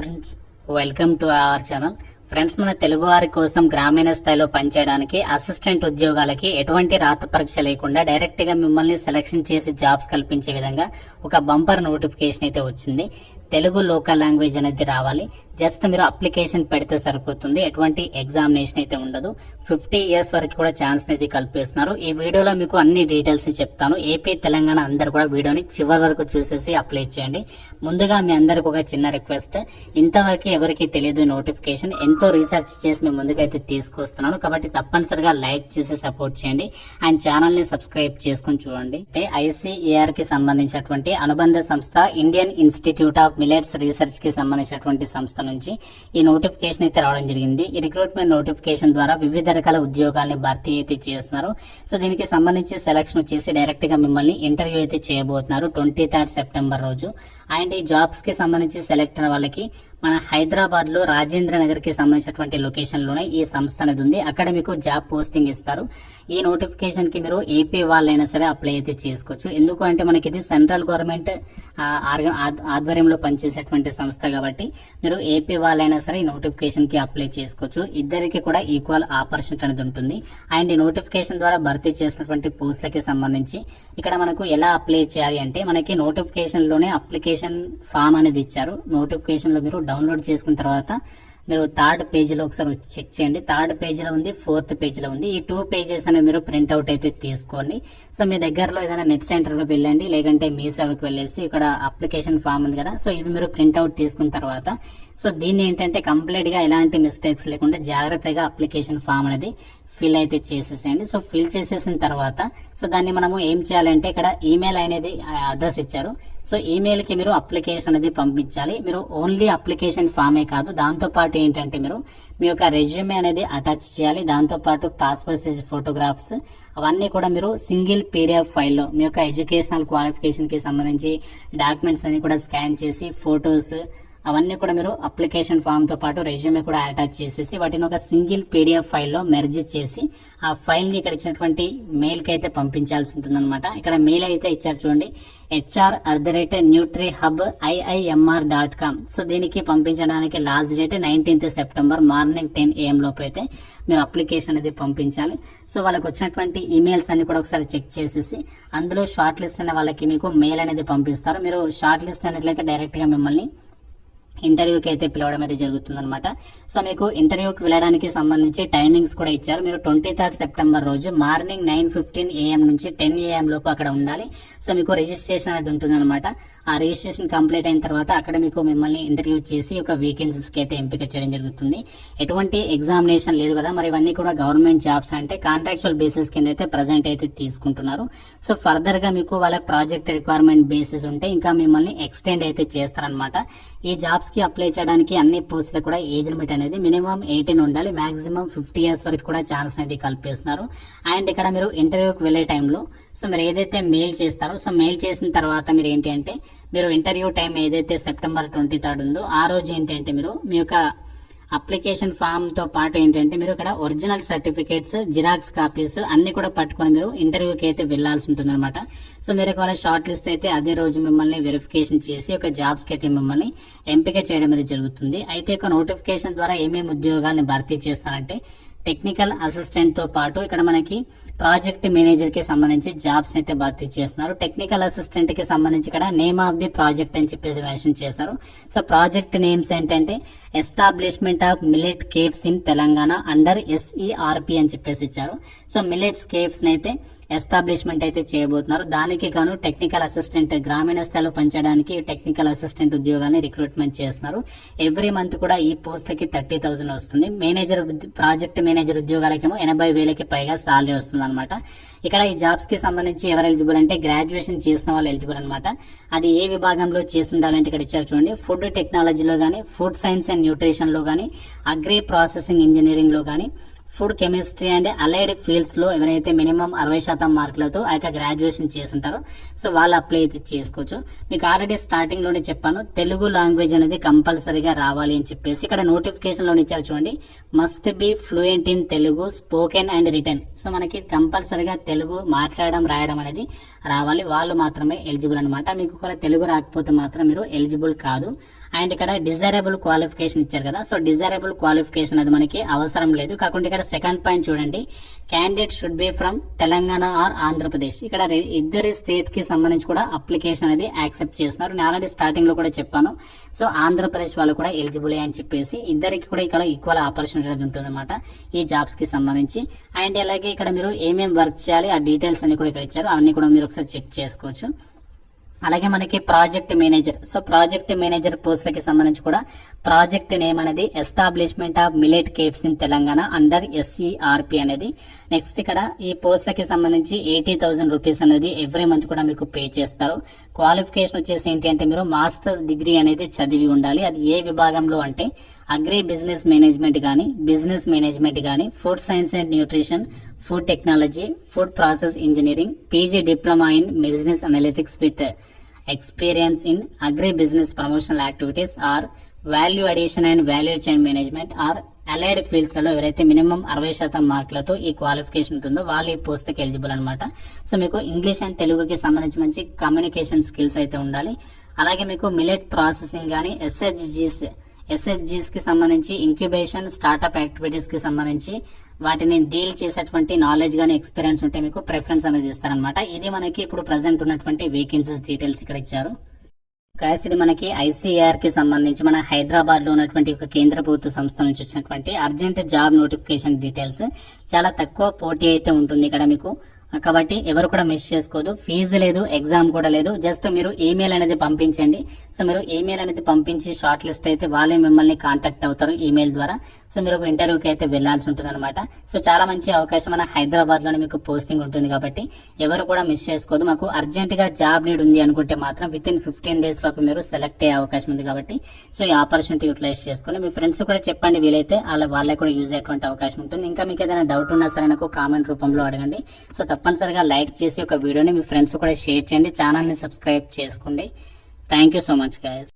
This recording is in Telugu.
Friends, welcome to our channel. Friends, మన తెలుగు వారి కోసం గ్రామీణ స్థాయిలో పనిచేయడానికి అసిస్టెంట్ ఉద్యోగాలకి ఎటువంటి రాత పరీక్ష లేకుండా డైరెక్ట్ గా మిమ్మల్ని సెలక్షన్ చేసి జాబ్స్ కల్పించే విధంగా ఒక బంపర్ నోటిఫికేషన్ అయితే వచ్చింది. తెలుగు లోకల్ లాంగ్వేజ్ అనేది రావాలి. జస్ట్ మీరు అప్లికేషన్ పెడితే సరిపోతుంది. ఎటువంటి ఎగ్జామినేషన్ అయితే ఉండదు. 50 years వరకు కూడా ఛాన్స్ అనేది కల్పిస్తున్నారు. ఈ వీడియోలో మీకు అన్ని డీటెయిల్స్ చెప్తాను. ఏపీ తెలంగాణ అందరు కూడా వీడియోని చివరి వరకు చూసేసి అప్లై చేయండి. ముందుగా మీ అందరికి ఒక చిన్న రిక్వెస్ట్, ఇంతవరకు ఎవరికి తెలియదు నోటిఫికేషన్, ఎంతో రీసెర్చ్ చేసి మీ ముందుకైతే తీసుకొస్తున్నాను. కాబట్టి తప్పనిసరిగా లైక్ చేసి సపోర్ట్ చేయండి అండ్ ఛానల్ ని సబ్స్క్రైబ్ చేసుకుని చూడండి. ఐసీఏఆర్ కి సంబంధించినటువంటి అనుబంధ సంస్థ Indian institute of millets research కి సంబంధించినటువంటి సంస్థ నుంచి ఈ నోటిఫికేషన్ అయితే రావడం జరిగింది. ఈ రిక్రూట్మెంట్ నోటిఫికేషన్ ద్వారా వివిధ రకాల ఉద్యోగాల్ని భర్తీ అయితే చేస్తున్నారు. సో దీనికి సంబంధించి సెలక్షన్ వచ్చేసి డైరెక్ట్ గా మిమ్మల్ని ఇంటర్వ్యూ అయితే చేయబోతున్నారు 23rd సెప్టెంబర్ రోజు. అండ్ ఈ జాబ్స్ కి సంబంధించి సెలెక్ట్ అయిన వాళ్ళకి మన హైదరాబాద్ లో రాజేంద్ర నగర్ కి సంబంధించినటువంటి లొకేషన్ లోనే ఈ సంస్థ అనేది ఉంది. అక్కడ మీకు జాబ్ పోస్టింగ్ ఇస్తారు. ఈ నోటిఫికేషన్ కి మీరు ఏపీ వాళ్ళైనా సరే అప్లై అయితే చేసుకోవచ్చు. ఎందుకు అంటే మనకి ఇది సెంట్రల్ గవర్నమెంట్ ఆధ్వర్యంలో పనిచేసేటువంటి సంస్థ కాబట్టి మీరు ఏపీ వాళ్ళైనా సరే ఈ నోటిఫికేషన్ కి అప్లై చేసుకోవచ్చు. ఇద్దరికి కూడా ఈక్వల్ ఆపర్చునిటీ అనేది ఉంటుంది. అండ్ ఈ నోటిఫికేషన్ ద్వారా భర్తీ చేసినటువంటి పోస్టులకి సంబంధించి ఇక్కడ మనకు ఎలా అప్లై చేయాలి అంటే, మనకి నోటిఫికేషన్ లోనే అప్లికేషన్ ఫామ్ అనేది ఇచ్చారు. నోటిఫికేషన్ లో మీరు డౌన్లోడ్ చేసుకున్న తర్వాత మీరు 3rd పేజీలో ఒకసారి చెక్ చేయండి. 3rd పేజీలో ఉంది, 4th పేజీలో ఉంది. ఈ 2 పేజెస్ అనేవి మీరు ప్రింట్అవుట్ అయితే తీసుకోండి. సో మీ దగ్గరలో ఏదైనా నెట్ సెంటర్ లో వెళ్ళండి, లేదంటే మీ సేవకి వెళ్ళేసి ఇక్కడ అప్లికేషన్ ఫామ్ ఉంది కదా, సో ఇవి మీరు ప్రింట్అవుట్ తీసుకున్న తర్వాత సో దీన్ని ఏంటంటే కంప్లీట్ గా ఎలాంటి మిస్టేక్స్ లేకుండా జాగ్రత్తగా అప్లికేషన్ ఫామ్ అనేది ఫిల్ అయితే చేసేసేయండి. సో ఫిల్ చేసేసిన తర్వాత సో దాన్ని మనము ఏం చేయాలంటే, ఇక్కడ ఈమెయిల్ అనేది అడ్రస్ ఇచ్చారు. సో ఈమెయిల్ కి మీరు అప్లికేషన్ అనేది పంపించాలి. మీరు ఓన్లీ అప్లికేషన్ ఫామే కాదు, దాంతో పాటు ఏంటంటే మీరు మీ యొక్క రెజ్యూమే అనేది అటాచ్ చేయాలి. దాంతో పాటు పాస్పోర్ట్ సైజ్ ఫోటోగ్రాఫ్స్ అవన్నీ కూడా మీరు సింగిల్ పీడిఎఫ్ ఫైల్లో మీ యొక్క ఎడ్యుకేషనల్ క్వాలిఫికేషన్ కి సంబంధించి డాక్యుమెంట్స్ అన్ని కూడా స్కాన్ చేసి ఫోటోస్ అవన్నీ కూడా మీరు అప్లికేషన్ ఫామ్ తో పాటు రెజ్యూమే కూడా అటాచ్ చేసేసి వాటిని ఒక సింగిల్ పీడిఎఫ్ ఫైల్లో మెర్జ్ చేసి ఆ ఫైల్ ని ఇక్కడ ఇచ్చినటువంటి మెయిల్ కి అయితే పంపించాల్సి ఉంటుంది అనమాట. ఇక్కడ మెయిల్ అయితే ఇచ్చారు చూడండి, hr@nutrihub.iimr.com. సో దీనికి పంపించడానికి last date 19th September morning 10 AM లోపు అయితే మీరు అప్లికేషన్ అనేది పంపించాలి. సో వాళ్ళకి వచ్చినటువంటి ఈమెయిల్స్ అన్ని కూడా ఒకసారి చెక్ చేసేసి అందులో షార్ట్ లిస్ట్ అనే వాళ్ళకి మీకు మెయిల్ అనేది పంపిస్తారు. మీరు షార్ట్ లిస్ట్ అయినట్లయితే డైరెక్ట్ గా మిమ్మల్ని ఇంటర్వ్యూకి అయితే పిలవడం అయితే జరుగుతుంది అనమాట. సో మీకు ఇంటర్వ్యూకి వెళ్ళడానికి సంబంధించి టైమింగ్స్ కూడా ఇచ్చారు. మీరు 23rd సెప్టెంబర్ రోజు మార్నింగ్ 9:15 AM నుంచి 10 AM లోపు అక్కడ ఉండాలి. సో మీకు రిజిస్ట్రేషన్ అనేది ఉంటుంది అనమాట. ఆ రిజిస్ట్రేషన్ కంప్లీట్ అయిన తర్వాత అక్కడ మీకు మిమ్మల్ని ఇంటర్వ్యూ చేసి ఒక వేకెన్సీస్ కి అయితే ఎంపిక చేయడం జరుగుతుంది. ఎటువంటి ఎగ్జామినేషన్ లేదు కదా, మరి ఇవన్నీ కూడా గవర్నమెంట్ జాబ్స్ అంటే కాంట్రాక్చువల్ బేసిస్ కింద అయితే ప్రజెంట్ అయితే తీసుకుంటున్నారు. సో ఫర్దర్ గా మీకు వాళ్ళ ప్రాజెక్ట్ రిక్వైర్మెంట్ బేసిస్ ఉంటే ఇంకా మిమ్మల్ని ఎక్స్టెండ్ అయితే చేస్తారనమాట. ఈ జాబ్స్ కి అప్లై చేయడానికి అన్ని పోస్టులకు కూడా ఏజ్ లిమిట్ అనేది మినిమం 18 ఉండాలి. మాక్సిమం 50 years వరకు కూడా ఛాన్స్ అనేది కల్పిస్తున్నారు. అండ్ ఇక్కడ మీరు ఇంటర్వ్యూకి వెళ్లే టైంలో సో మీరు ఏదైతే మెయిల్ చేస్తారో సో మెయిల్ చేసిన తర్వాత మీరు ఏంటి అంటే, మీరు ఇంటర్వ్యూ టైం ఏదైతే సెప్టెంబర్ 23rd ఉందో ఆ రోజు ఏంటి అంటే మీరు మీ యొక్క అప్లికేషన్ ఫామ్ తో పాటు ఏంటంటే మీరు ఇక్కడ ఒరిజినల్ సర్టిఫికేట్స్, జిరాక్స్ కాపీస్ అన్ని కూడా పట్టుకొని మీరు ఇంటర్వ్యూకి అయితే వెళ్లాల్సి ఉంటుంది అనమాట. సో మీరు ఒకవేళ షార్ట్ లిస్ట్ అయితే అదే రోజు మిమ్మల్ని వెరిఫికేషన్ చేసి ఒక జాబ్స్ కి అయితే మిమ్మల్ని ఎంపిక చేయడం అనేది జరుగుతుంది. అయితే ఒక నోటిఫికేషన్ ద్వారా ఏమేమి ఉద్యోగాలను భర్తీ చేస్తారంటే, టెక్నికల్ అసిస్టెంట్ తో పాటు ఇక్కడ మనకి ప్రాజెక్ట్ మేనేజర్ కి సంబంధించి జాబ్స్ అయితే భర్తీ చేస్తున్నారు. టెక్నికల్ అసిస్టెంట్ కి సంబంధించి ఇక్కడ నేమ్ ఆఫ్ ది ప్రాజెక్ట్ అని చెప్పేసి మెన్షన్ చేశారు. సో ప్రాజెక్ట్ నేమ్స్ ఏంటంటే establishment of millet caves in Telangana under SERP అని చెప్పేసి ఇచ్చారు. సో మిల్లెట్స్ కేవ్స్ అయితే ఎస్టాబ్లిష్మెంట్ అయితే చేయబోతున్నారు. దానికి గాను టెక్నికల్ అసిస్టెంట్, గ్రామీణ స్థాయిలో పనిచేయడానికి టెక్నికల్ అసిస్టెంట్ ఉద్యోగాన్ని రిక్రూట్మెంట్ చేస్తున్నారు. ఎవ్రీ మంత్ కూడా ఈ పోస్టులకి 30,000 వస్తుంది. మేనేజర్, ప్రాజెక్ట్ మేనేజర్ ఉద్యోగాలకేమో 80,000కి పైగా సాలరీ వస్తుంది అనమాట. ఇక్కడ ఈ జాబ్స్ కి సంబంధించి ఎవరు ఎలిజిబుల్ అంటే గ్రాడ్యుయేషన్ చేసిన వాళ్ళు ఎలిజిబుల్ అనమాట. అది ఏ విభాగంలో చేసి ఉండాలంటే ఇక్కడ ఇచ్చారు చూడండి, ఫుడ్ టెక్నాలజీలో గానీ, ఫుడ్ సైన్స్ అండ్ న్యూట్రిషన్ లో గానీ, అగ్రి ప్రాసెసింగ్ ఇంజనీరింగ్ లో గానీ, food chemistry and allied fields లో ఎవరైతే మినిమం 60% మార్కులతో ఆ యొక్క గ్రాడ్యుయేషన్ చేసుంటారో సో వాళ్ళు అప్లై అయితే చేసుకోవచ్చు. మీకు ఆల్రెడీ స్టార్టింగ్ లోనే చెప్పాను, తెలుగు లాంగ్వేజ్ అనేది కంపల్సరీగా రావాలి అని చెప్పేసి ఇక్కడ నోటిఫికేషన్ లో ఇచ్చారు చూడండి, must be fluent in Telugu spoken and return. So మనకి కంపల్సరీగా తెలుగు మాట్లాడడం, రాయడం అనేది రావాలి. వాళ్ళు మాత్రమే ఎలిజిబుల్ అనమాట. మీకు కూడా తెలుగు రాకపోతే మాత్రం మీరు ఎలిజిబుల్ కాదు. అండ్ ఇక్కడ డిజైరబుల్ క్వాలిఫికేషన్ ఇచ్చారు కదా, సో డిజైరబుల్ క్వాలిఫికేషన్ అది మనకి అవసరం లేదు. కాకుండా ఇక్కడ సెకండ్ పాయింట్ చూడండి, candidate should be from Telangana or Andhra Pradesh. ఇక్కడ ఇద్దరి స్టేట్ కి సంబంధించి కూడా అప్లికేషన్ అనేది యాక్సెప్ట్ చేస్తున్నారు. నేను ఆల్రెడీ స్టార్టింగ్ లో కూడా చెప్పాను, సో ఆంధ్రప్రదేశ్ వాళ్ళు కూడా ఎలిజిబుల్ అని చెప్పేసి ఇద్దరికి కూడా ఇక్కడ ఈక్వల్ ఆపర్చునిటీ అనేది ఉంటుంది అనమాట ఈ జాబ్స్ కి సంబంధించి. అండ్ అలాగే ఇక్కడ మీరు ఏమేమి వర్క్ చేయాలి ఆ డీటెయిల్స్ అన్ని కూడా ఇక్కడ ఇచ్చారు, అవన్నీ కూడా మీరు ఒకసారి చెక్ చేసుకోవచ్చు. అలాగే మనకి project manager, so project manager పోస్టులకి సంబంధించి కూడా ప్రాజెక్ట్ నేమ్ అనేది establishment of millet caves in Telangana under SCRP అనేది. నెక్స్ట్ ఇక్కడ ఈ పోస్టులకి సంబంధించి 80,000 రూపీస్ అనేది ఎవ్రీ మంత్ కూడా మీకు పే చేస్తారు. క్వాలిఫికేషన్ వచ్చేసి ఏంటి అంటే మీరు మాస్టర్స్ డిగ్రీ అనేది చదివి ఉండాలి. అది ఏ విభాగంలో అంటే అగ్రి బిజినెస్ మేనేజ్మెంట్ గానీ, బిజినెస్ మేనేజ్మెంట్ గానీ, food science and nutrition, food technology, food process engineering, PG diploma in business analytics with experience in agri business promotional activities or value addition and value chain management or allied fields లలో ఎవరైతే మినిమం 60% మార్కులతో ఈ క్వాలిఫికేషన్ ఉంటుందో వాళ్ళు ఈ పోస్ట్ కి ఎలిజిబుల్ అనమాట. సో మీకు ఇంగ్లీష్ అండ్ తెలుగుకి సంబంధించి మంచి కమ్యూనికేషన్ స్కిల్స్ అయితే ఉండాలి. అలాగే మీకు మిలెట్ ప్రాసెసింగ్ గానీ, SHGs కి సంబంధించి ఇంక్యుబేషన్ స్టార్ట్అప్ యాక్టివిటీస్ కి సంబంధించి వాటిని డీల్ చేసేటువంటి నాలెడ్జ్ గానీ ఎక్స్పీరియన్స్ ఉంటే మీకు ప్రిఫరెన్స్ అనేది ఇస్తారనమాట. ఇది మనకి ఇప్పుడు ప్రెసెంట్ ఉన్నటువంటి వేకెన్సీస్ డీటెయిల్స్ ఇక్కడ ఇచ్చారు. గైస్ ఇది మనకి ICAR కి సంబంధించి మన హైదరాబాద్ లో ఉన్నటువంటి ఒక కేంద్ర ప్రభుత్వ సంస్థ నుంచి వచ్చినటువంటి అర్జెంట్ జాబ్ నోటిఫికేషన్ డీటెయిల్స్. చాలా తక్కువ పోటీ అయితే ఉంటుంది ఇక్కడ మీకు, కాబట్టి ఎవరు కూడా మిస్ చేసుకోదు. ఫీజు లేదు, ఎగ్జామ్ కూడా లేదు, జస్ట్ మీరు ఈమెయిల్ అనేది పంపించండి. సో మీరు ఈమెయిల్ అనేది పంపించి షార్ట్ లిస్ట్ అయితే వాళ్ళే మిమ్మల్ని కాంటాక్ట్ అవుతారు ఈమెయిల్ ద్వారా. సో మీరు ఒక ఇంటర్వ్యూకి అయితే వెళ్లాల్సి ఉంటుంది అనమాట. సో చాలా మంచి అవకాశం, మన హైదరాబాద్ లోనే మీకు పోస్టింగ్ ఉంటుంది కాబట్టి ఎవరు కూడా మిస్ చేసుకోదు. మాకు అర్జెంట్ గా జాబ్ నీడ్ ఉంది అనుకుంటే మాత్రం విత్ ఇన్ 15 days లోపు మీరు సెలెక్ట్ అయ్యే అవకాశం ఉంది కాబట్టి సో ఈ ఆపర్చునిటీ యూటిలైజ్ చేసుకోండి. మీ ఫ్రెండ్స్ కూడా చెప్పండి, వీలైతే వాళ్ళకి కూడా యూజ్ అయ్యేటువంటి అవకాశం ఉంటుంది. ఇంకా మీకు ఏదైనా డౌట్ ఉన్నా సరే నాకు కామెంట్ రూపంలో అడగండి. సో తప్పనిసరిగా లైక్ చేసి ఒక వీడియోని మీ ఫ్రెండ్స్ కూడా షేర్ చేయండి, ఛానల్ ని సబ్స్క్రైబ్ చేసుకోండి. Thank you so much guys.